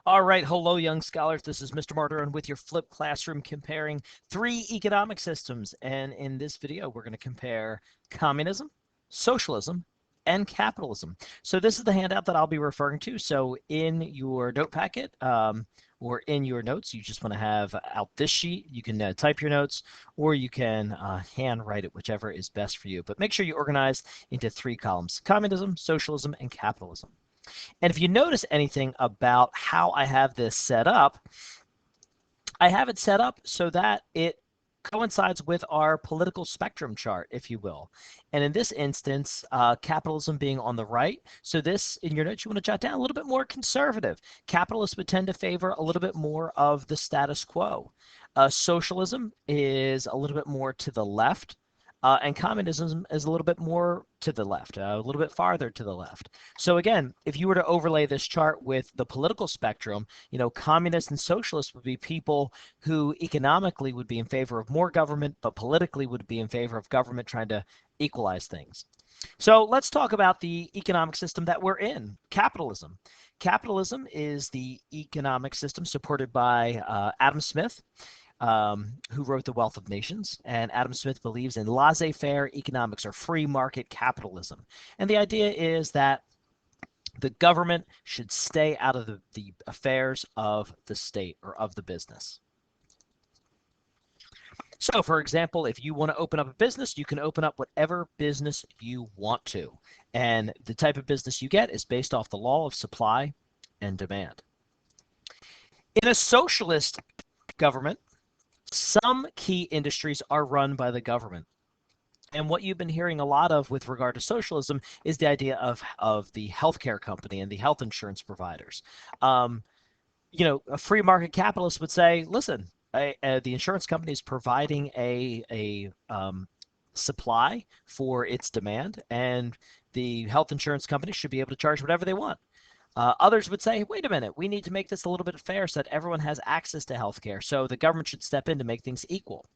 All right, hello, young scholars. This is Mr. Martyron with your flipped classroom comparing three economic systems. And in this video, we're going to compare communism, socialism, and capitalism. So this is the handout that I'll be referring to. So in your note packet or in your notes, you just want to have out this sheet. You can type your notes or you can hand write it, whichever is best for you. But make sure you organize into three columns: communism, socialism, and capitalism. And if you notice anything about how I have this set up, I have it set up so that it coincides with our political spectrum chart, if you will. And in this instance, capitalism being on the right. So this, in your notes, you want to jot down a little bit more conservative. Capitalists would tend to favor a little bit more of the status quo. Socialism is a little bit more to the left. And communism is a little bit more to the left, a little bit farther to the left. So again, if you were to overlay this chart with the political spectrum, communists and socialists would be people who economically would be in favor of more government, but politically would be in favor of government trying to equalize things. So let's talk about the economic system that we're in, capitalism. Capitalism is the economic system supported by Adam Smith, who wrote The Wealth of Nations. And Adam Smith believes in laissez-faire economics, or free market capitalism. And the idea is that the government should stay out of the affairs of the state or of the business. So, for example, if you want to open up a business, you can open up whatever business you want to. And the type of business you get is based off the law of supply and demand. In a socialist government, some key industries are run by the government. And what you've been hearing a lot of with regard to socialism is the idea of the healthcare company and the health insurance providers. A free market capitalist would say, listen, the insurance company is providing a supply for its demand, and the health insurance company should be able to charge whatever they want. Others would say, wait a minute, we need to make this a little bit fair so that everyone has access to healthcare. So the government should step in to make things equal.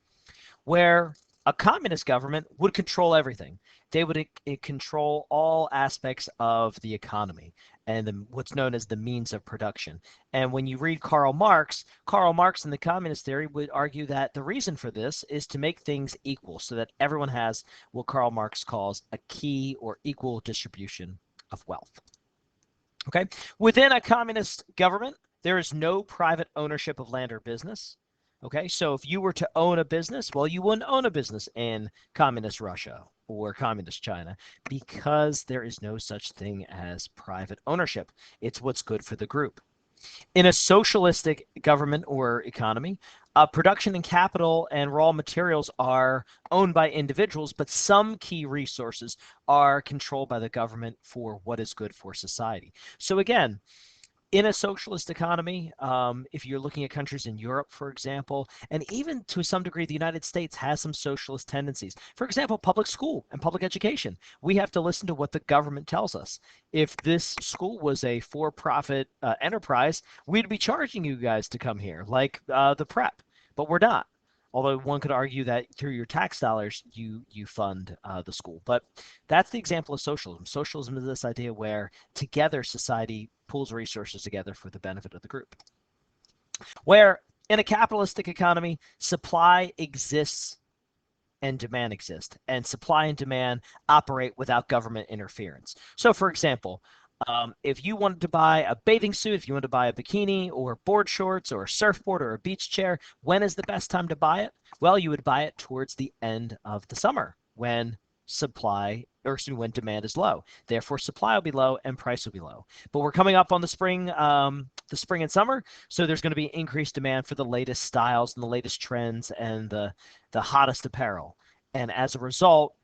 Where a communist government would control everything. They would control all aspects of the economy and what's known as the means of production. And when you read Karl Marx in the communist theory would argue that the reason for this is to make things equal so that everyone has what Karl Marx calls a key or equal distribution of wealth. Okay, within a communist government, there is no private ownership of land or business. Okay, so if you were to own a business, well, you wouldn't own a business in communist Russia or communist China because there is no such thing as private ownership. It's what's good for the group. In a socialistic government or economy, production and capital and raw materials are owned by individuals, but some key resources are controlled by the government for what is good for society. So again, in a socialist economy, if you're looking at countries in Europe, for example, and even to some degree, the United States has some socialist tendencies. For example, public school and public education. We have to listen to what the government tells us. If this school was a for-profit enterprise, we'd be charging you guys to come here, like the prep, but we're not. Although one could argue that through your tax dollars, you fund the school. But that's the example of socialism. Socialism is this idea where together society pools resources together for the benefit of the group. Where in a capitalistic economy, supply exists and demand exists, and supply and demand operate without government interference. So for example, if you wanted to buy a bathing suit, if you wanted to buy a bikini or board shorts or a surfboard or a beach chair, when is the best time to buy it? Well, you would buy it towards the end of the summer when when demand is low. Therefore, supply will be low and price will be low. But we're coming up on the spring and summer, so there's going to be increased demand for the latest styles and the latest trends and the hottest apparel. And as a result,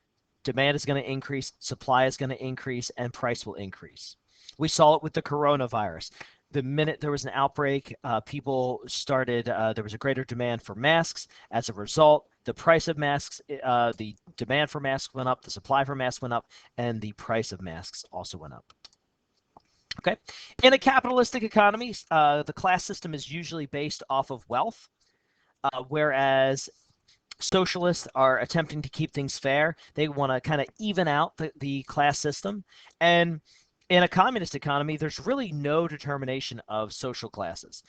demand is going to increase, supply is going to increase, and price will increase. We saw it with the coronavirus. The minute there was an outbreak, people started, there was a greater demand for masks. As a result, the price of masks, the demand for masks went up, the supply for masks went up, and the price of masks also went up. Okay. In a capitalistic economy, the class system is usually based off of wealth, whereas socialists are attempting to keep things fair. They want to kind of even out the class system. And In a communist economy, there's really no determination of social classes.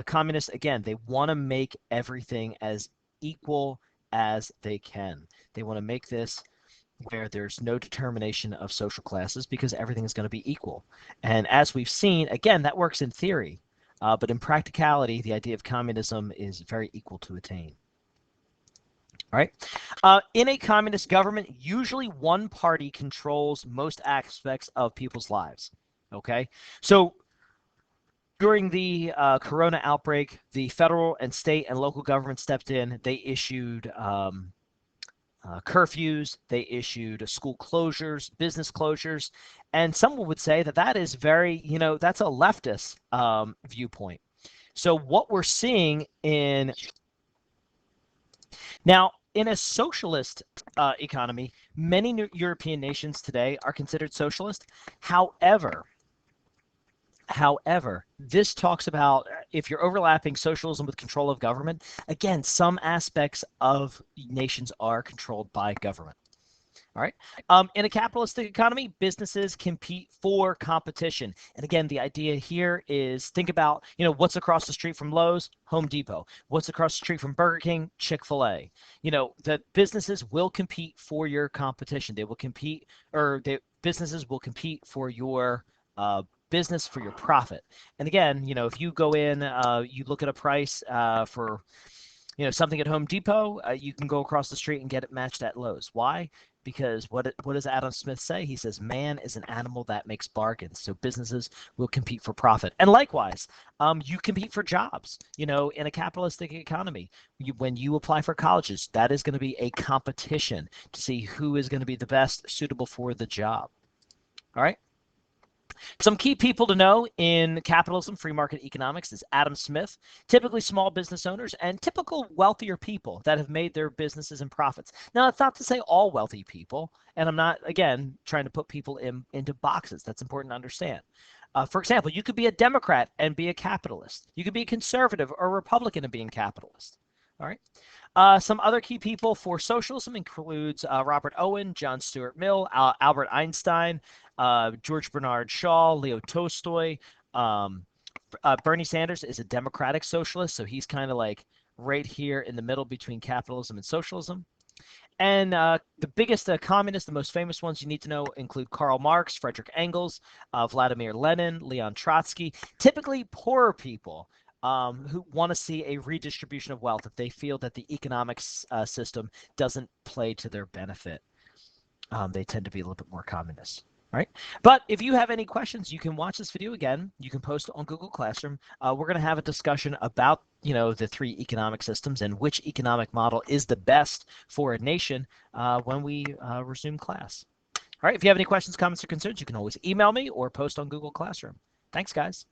Communists, again, they want to make everything as equal as they can. They want to make this where there's no determination of social classes because everything is going to be equal. And as we've seen, again, that works in theory, but in practicality, the idea of communism is very equal to attain. All right. In a communist government, usually one party controls most aspects of people's lives. Okay. So during the corona outbreak, the federal and state and local government stepped in. They issued curfews, they issued school closures, business closures, and someone would say that that is very, that's a leftist viewpoint. So what we're seeing in now, in a socialist economy, many European nations today are considered socialist. However, this talks about if you're overlapping socialism with control of government, again, some aspects of nations are controlled by government. All right. In a capitalistic economy, businesses compete for competition. And again, the idea here is think about, what's across the street from Lowe's, Home Depot. What's across the street from Burger King, Chick-fil-A. The businesses will compete for your competition. They will compete, or the businesses will compete for your business, for your profit. And again, if you go in, you look at a price for something at Home Depot, you can go across the street and get it matched at Lowe's. Why? Because what does Adam Smith say? He says, man is an animal that makes bargains. So businesses will compete for profit. And likewise, you compete for jobs. In a capitalistic economy, when you apply for colleges, that is going to be a competition to see who is going to be the best suitable for the job. All right. Some key people to know in capitalism, free market economics is Adam Smith, typically small business owners, and typical wealthier people that have made their businesses and profits. Now, that's not to say all wealthy people, and I'm not, again, trying to put people into boxes. That's important to understand. For example, you could be a Democrat and be a capitalist. You could be a conservative or a Republican and being capitalist. All right. Some other key people for socialism includes Robert Owen, John Stuart Mill, Albert Einstein, George Bernard Shaw, Leo Tolstoy. Bernie Sanders is a democratic socialist, so he's kind of like right here in the middle between capitalism and socialism. And the biggest communists, the most famous ones you need to know include Karl Marx, Frederick Engels, Vladimir Lenin, Leon Trotsky, typically poorer people who want to see a redistribution of wealth if they feel that the economics system doesn't play to their benefit. They tend to be a little bit more communist. Right. But if you have any questions, you can watch this video again. You can post it on Google Classroom. We're going to have a discussion about, the three economic systems and which economic model is the best for a nation when we resume class. All right. If you have any questions, comments, or concerns, you can always email me or post on Google Classroom. Thanks, guys.